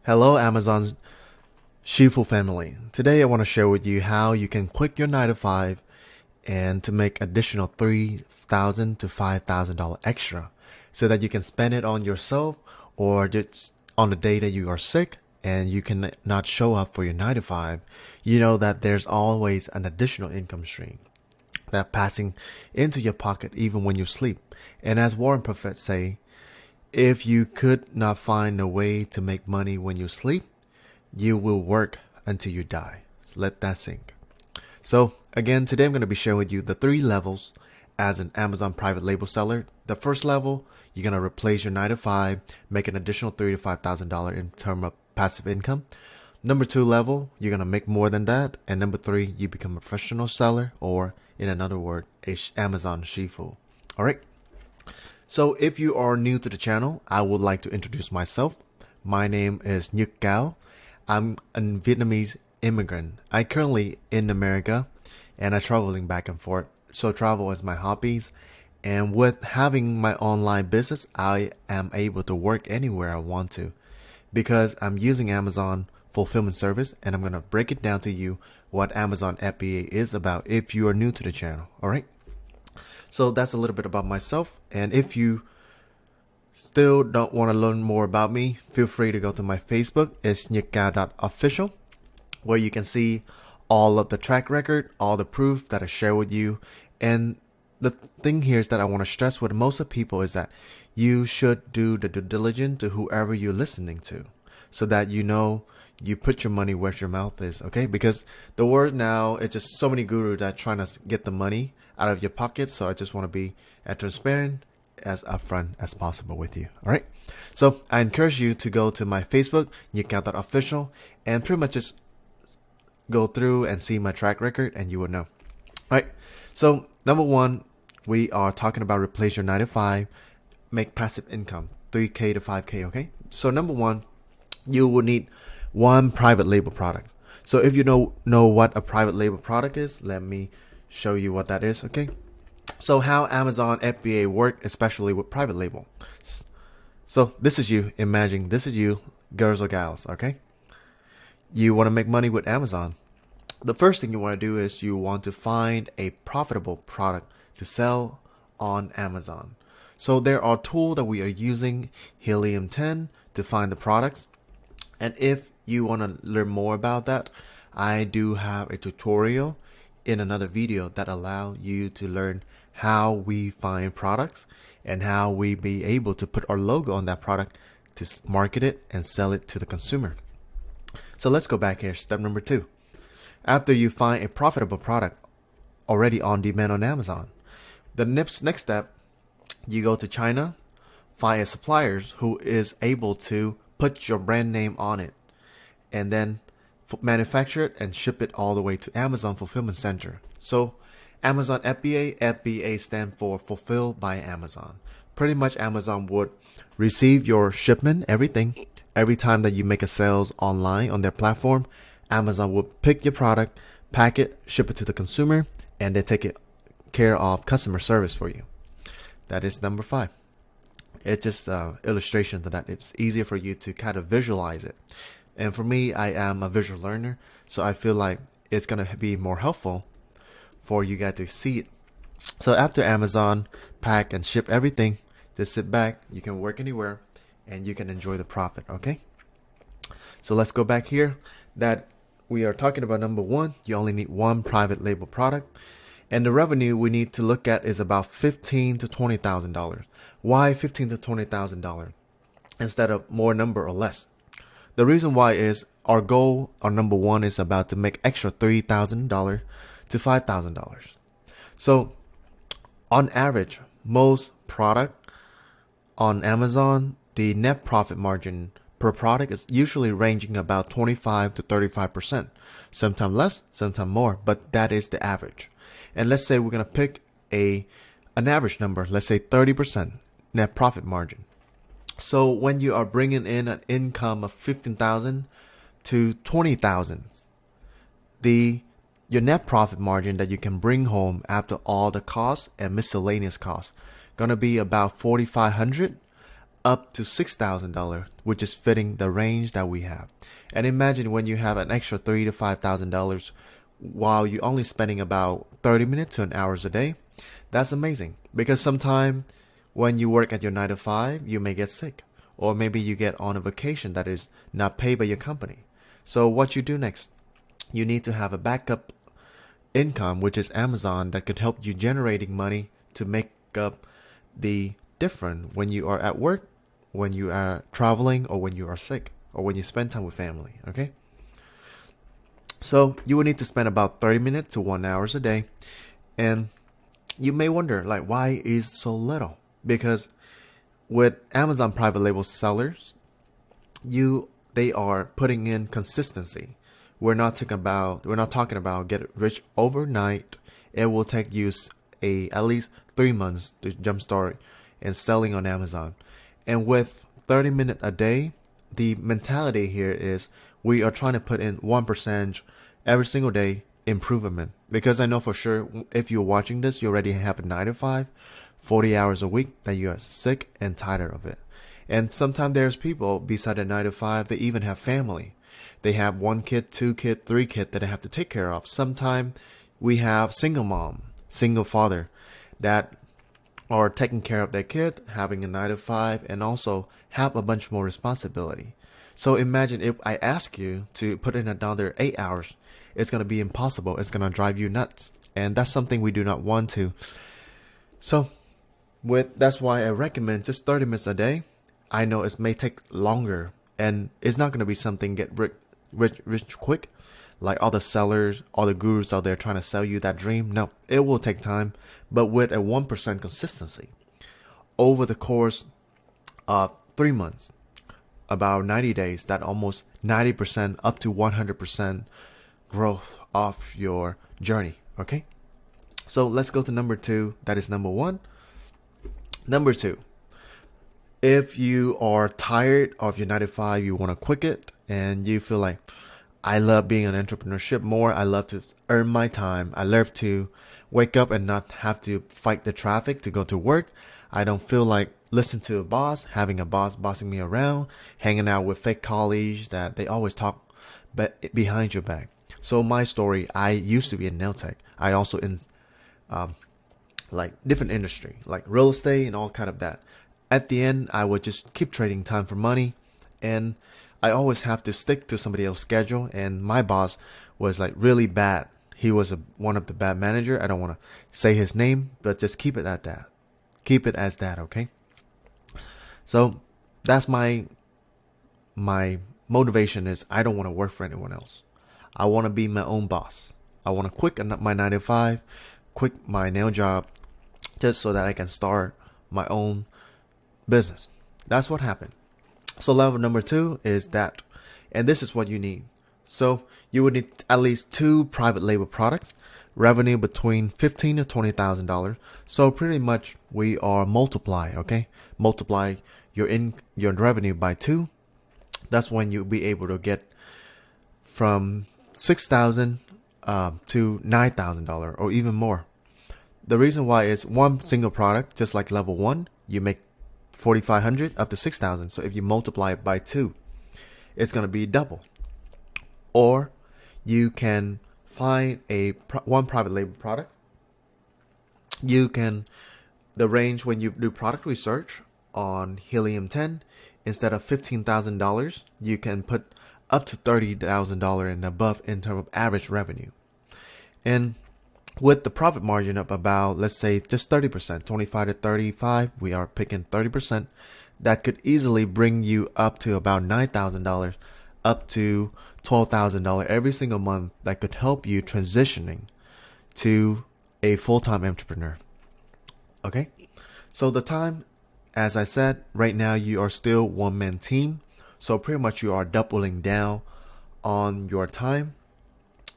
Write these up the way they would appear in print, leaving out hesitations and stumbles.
Hello, Amazon's Shifu family. Today I want to share with you how you can quit your 9 to 5 and to make additional $3,000 to $5,000 extra so that you can spend it on yourself or just on the day that you are sick and you can not show up for your 9 to 5. You know that there's always an additional income stream that passing into your pocket even when you sleep. And as Warren Buffett say, if you could not find a way to make money when you sleep, you will work until you die. So let that sink. So again, today I'm going to be sharing with you the 3 levels as an Amazon private label seller. The first level, you're going to replace your 9 to 5, make an additional $3,000 to $5,000 in terms of passive income. Number 2 level, you're going to make more than that. And number 3, you become a professional seller, or in another word, a Amazon Shifu. All right. So if you are new to the channel, I would like to introduce myself. My name is Nhuk Cao. I'm a Vietnamese immigrant. I currently in America and I'm traveling back and forth. So travel is my hobbies. And with having my online business, I am able to work anywhere I want to because I'm using Amazon fulfillment service, and I'm going to break it down to you what Amazon FBA is about if you are new to the channel. All right. So that's a little bit about myself. And if you still don't want to learn more about me, feel free to go to my Facebook. It's nyukka.official, where you can see all of the track record, all the proof that I share with you. And the thing here is that I want to stress with most of people is that you should do the due diligence to whoever you're listening to so that you know you put your money where your mouth is, okay? Because the word now, it's just so many gurus that trying to get the money out of your pocket. So I just want to be as transparent, as upfront as possible with you. All right. So I encourage you to go to my Facebook, nyukka.official, and pretty much just go through and see my track record and you will know. All right. So number 1, we are talking about replace your 9 to 5, make passive income, 3K to 5K. Okay. So number 1, you will need one private label product. So if you know what a private label product is, let me show you what that is. Okay. So how Amazon FBA work, especially with private label. So this is you. Imagine this is you, girls or gals. Okay. You want to make money with Amazon. The first thing you want to do is you want to find a profitable product to sell on Amazon. So there are tools that we are using, Helium 10, to find the products. And if you want to learn more about that, I do have a tutorial in another video that allow you to learn how we find products and how we be able to put our logo on that product to market it and sell it to the consumer. So let's go back here. Step number 2. After you find a profitable product already on demand on Amazon, the next step, you go to China, find a supplier who is able to put your brand name on it, and then manufacture it and ship it all the way to Amazon Fulfillment Center. So Amazon FBA stand for Fulfilled by Amazon. Pretty much Amazon would receive your shipment, everything. Every time that you make a sales online on their platform, Amazon would pick your product, pack it, ship it to the consumer, and they take it care of customer service for you. That is number 5. It's just an illustration that it's easier for you to kind of visualize it. And for me, I am a visual learner, so I feel like it's going to be more helpful for you guys to see it. So after Amazon pack and ship everything, just sit back, you can work anywhere, and you can enjoy the profit, okay? So let's go back here. That we are talking about number 1, you only need one private label product. And the revenue we need to look at is about $15,000 to $20,000. Why $15,000 to $20,000 instead of more number or less? The reason why is our goal, our number 1 is about to make extra $3,000 to $5,000. So on average, most product on Amazon, the net profit margin per product is usually ranging about 25 to 35%. Sometimes less, sometimes more, but that is the average. And let's say we're going to pick an average number, let's say 30% net profit margin. So when you are bringing in an income of 15,000 to 20,000, your net profit margin that you can bring home after all the costs and miscellaneous costs gonna be about 4,500 up to $6,000, which is fitting the range that we have. And imagine when you have an extra $3,000 to $5,000 while you're only spending about 30 minutes to an hour a day. That's amazing, because sometimes when you work at your 9 to 5, you may get sick, or maybe you get on a vacation that is not paid by your company. So what you do next, you need to have a backup income, which is Amazon, that could help you generating money to make up the difference when you are at work, when you are traveling, or when you are sick, or when you spend time with family. Okay, so you will need to spend about 30 minutes to 1 hour a day. And you may wonder, like, why is so little? Because with Amazon private label sellers, they are putting in consistency. We're not talking about get rich overnight. It will take you at least 3 months to jumpstart and selling on Amazon. And with 30 minutes a day, the mentality here is we are trying to put in 1% every single day improvement. Because I know for sure, if you're watching this, you already have a 9 to 5, 40 hours a week that you are sick and tired of it. And sometimes there's people beside a 9 to 5, they even have family. They have 1 kid, 2 kid, 3 kid that they have to take care of. Sometimes we have single mom, single father that are taking care of their kid, having a 9 to 5, and also have a bunch more responsibility. So imagine if I ask you to put in another 8 hours, it's going to be impossible. It's going to drive you nuts. And that's something we do not want to. So that's why I recommend just 30 minutes a day. I know it may take longer, and it's not going to be something get rich quick, like all the sellers, all the gurus out there trying to sell you that dream. No, it will take time, but with a 1% consistency over the course of 3 months, about 90 days, that almost 90% up to 100% growth of your journey. Okay, so let's go to number 2. That is number 1. Number 2, if you are tired of your 9 to 5, you want to quit it, and you feel like, I love being an entrepreneurship more. I love to earn my time. I love to wake up and not have to fight the traffic to go to work. I don't feel like listening to a boss, having a boss bossing me around, hanging out with fake colleagues that they always talk behind your back. So my story, I used to be in nail tech. I also in like different industry, like real estate and all kind of that. At the end, I would just keep trading time for money, and I always have to stick to somebody else's schedule. And my boss was like really bad. He was one of the bad manager. I don't want to say his name, but just keep it at that. Keep it as that, okay? So that's my motivation is I don't want to work for anyone else. I want to be my own boss. I want to quit my 9 to 5, quit my nail job, just so that I can start my own business. That's what happened. So level number 2 is that, and this is what you need. So you would need at least 2 private label products, revenue between $15,000 to $20,000. So pretty much we are multiply, okay? Multiply your revenue by 2. That's when you'll be able to get from $6,000 to $9,000 or even more. The reason why is one single product, just like level 1, you make $4,500 up to $6,000. So if you multiply it by 2, it's going to be double. Or you can find one private label product. You can, the range when you do product research on Helium 10, instead of $15,000, you can put up to $30,000 and above in terms of average revenue. And with the profit margin of about, let's say, just 30%, 25 to 35, we are picking 30%. That could easily bring you up to about $9,000, up to $12,000 every single month. That could help you transitioning to a full-time entrepreneur. Okay, so the time, as I said, right now you are still one-man team. So pretty much you are doubling down on your time.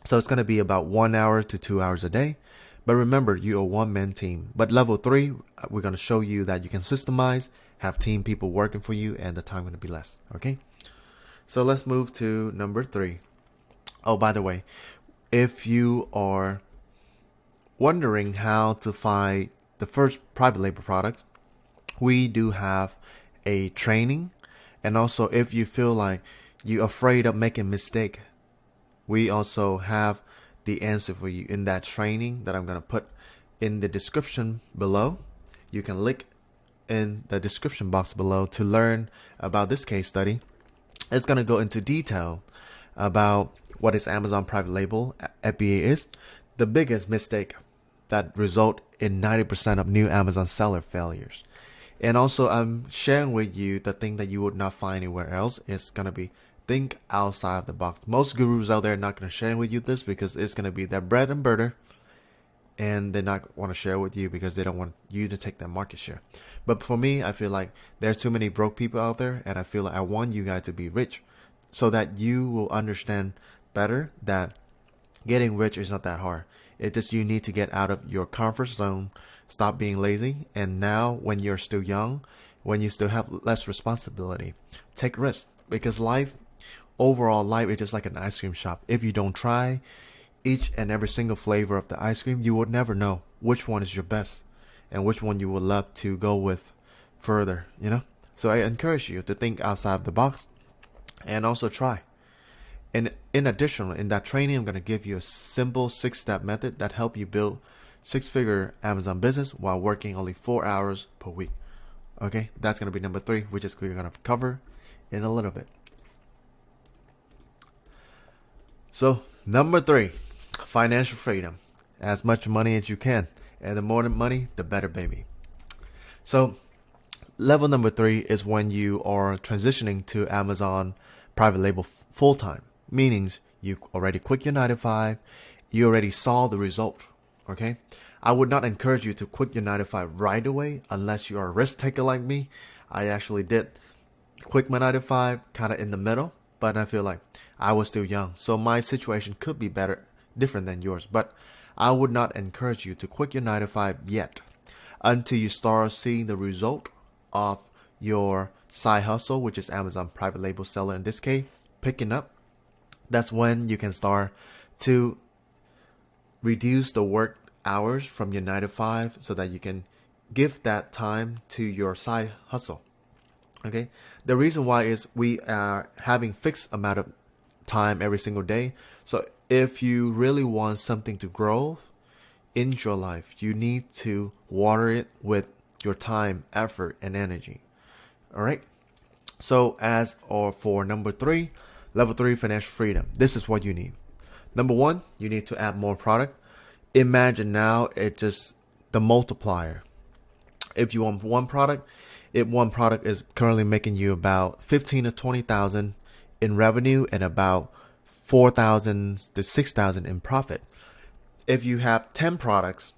So it's going to be about 1 hour to 2 hours a day. But remember, you're a one-man team. But level 3, we're going to show you that you can systemize, have team people working for you, and the time going to be less. Okay? So let's move to number 3. Oh, by the way, if you are wondering how to find the first private label product, we do have a training. And also, if you feel like you're afraid of making mistake, we also have the answer for you in that training that I'm going to put in the description below. You can link in the description box below to learn about this case study. It's going to go into detail about what is Amazon private label FBA is, the biggest mistake that result in 90% of new Amazon seller failures. And also, I'm sharing with you the thing that you would not find anywhere else. It's going to be think outside of the box. Most gurus out there are not going to share with you this because it's going to be their bread and butter, and they're not want to share with you because they don't want you to take that market share. But for me, I feel like there's too many broke people out there, and I feel like I want you guys to be rich so that you will understand better that getting rich is not that hard. It's just you need to get out of your comfort zone, stop being lazy, and now when you're still young, when you still have less responsibility, take risks, because overall life is just like an ice cream shop. If you don't try each and every single flavor of the ice cream, you would never know which one is your best and which one you would love to go with further, So I encourage you to think outside the box and also try. And in addition, in that training, I'm going to give you a simple 6-step method that help you build 6-figure Amazon business while working only 4 hours per week. Okay, that's going to be number 3, which is we're going to cover in a little bit. So number 3, financial freedom. As much money as you can. And the more money, the better, baby. So level number 3 is when you are transitioning to Amazon private label full-time. Meaning you already quit your 9 to 5. You already saw the result. Okay. I would not encourage you to quit your 9 to 5 right away unless you are a risk taker like me. I actually did quit my 9 to 5 kind of in the middle, but I feel like I was still young. So my situation could be different than yours. But I would not encourage you to quit your 9 to 5 yet until you start seeing the result of your side hustle, which is Amazon private label seller in this case, picking up. That's when you can start to reduce the work hours from your 9 to 5 so that you can give that time to your side hustle. Okay. The reason why is we are having fixed amount of time every single day. So if you really want something to grow in your life, you need to water it with your time, effort, and energy. All right. So for number 3, level 3 financial freedom, this is what you need. Number 1, you need to add more product. Imagine now it's just the multiplier. If you want one product, if one product is currently making you about 15 to 20,000 in revenue and about 4,000 to 6,000 in profit. If you have 10 products,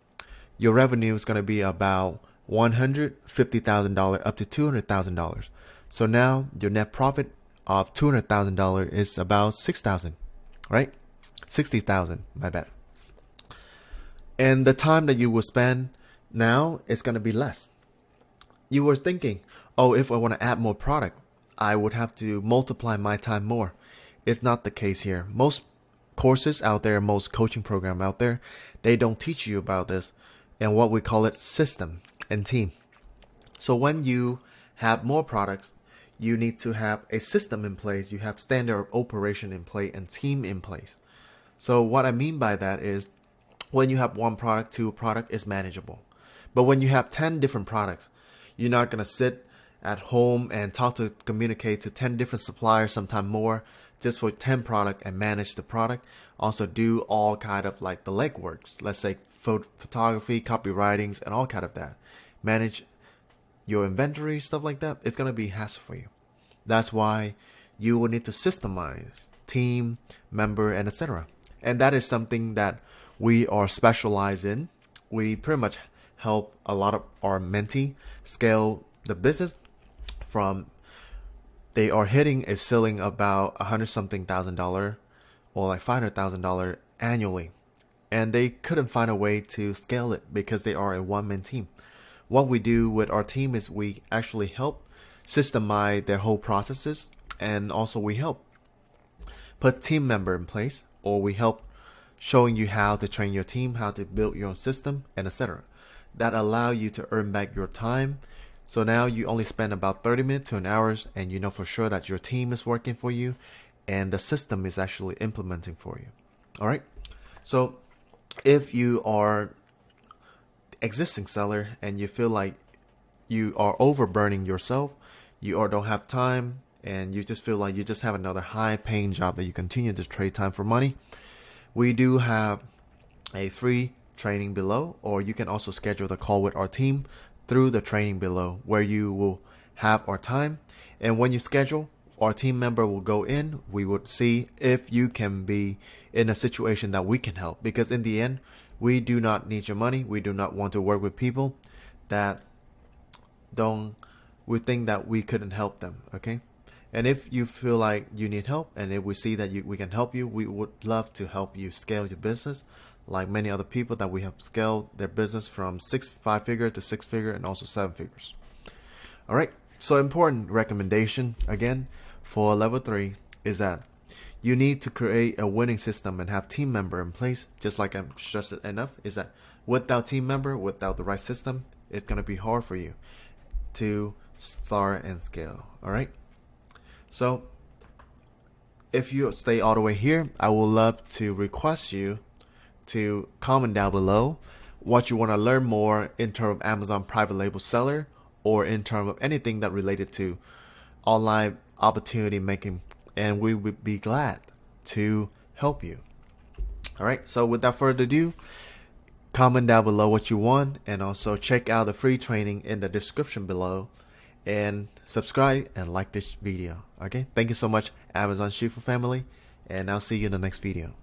your revenue is going to be about $150,000 up to $200,000. So now your net profit of $200,000 is about 6,000, right? 60,000, my bad. And the time that you will spend now is going to be less. You were thinking, oh, if I want to add more product, I would have to multiply my time more. It's not the case here. Most courses out there, most coaching program out there, they don't teach you about this and what we call it system and team. So when you have more products, you need to have a system in place. You have standard operation in place and team in place. So what I mean by that is when you have one product, 2 product is manageable. But when you have 10 different products, you're not going to sit at home and communicate to 10 different suppliers, sometimes more, just for 10 product and manage the product. Also do all kind of like the legworks. Let's say photography, copywritings, and all kind of that. Manage your inventory, stuff like that. It's going to be hassle for you. That's why you will need to systemize team, member, and etc. And that is something that we are specialized in. We pretty much help a lot of our mentee scale the business from they are hitting a ceiling about $100,000 or like $500,000 annually, and they couldn't find a way to scale it because they are a one-man team. What we do with our team is we actually help systemize their whole processes, and also we help put team member in place, or we help showing you how to train your team, how to build your own system, and etc. That allow you to earn back your time So now you only spend about 30 minutes to an hour, and you know for sure that your team is working for you and the system is actually implementing for you. All right. So if you are existing seller and you feel like you are overburning yourself, you or don't have time, and you just feel like you just have another high paying job that you continue to trade time for money, we do have a free training below, or you can also schedule the call with our team through the training below, where you will have our time. And when you schedule, our team member will go in. We would see if you can be in a situation that we can help, because in the end, we do not need your money. We do not want to work with people that we think that we couldn't help them. Okay. And if you feel like you need help, and if we see that we can help you, we would love to help you scale your business, like many other people that we have scaled their business from 5-figure to 6-figure and also 7 figures. All right. So important recommendation again for level 3 is that you need to create a winning system and have team member in place. Just like I'm stressed enough, is that without team member, without the right system, it's going to be hard for you to start and scale. All right. So if you stay all the way here, I would love to request you to comment down below what you want to learn more in terms of Amazon private label seller, or in terms of anything that related to online opportunity making, and we would be glad to help you. All right. So without further ado, comment down below what you want, and also check out the free training in the description below, and subscribe and like this video. Okay. Thank you so much, Amazon Shifu family, and I'll see you in the next video.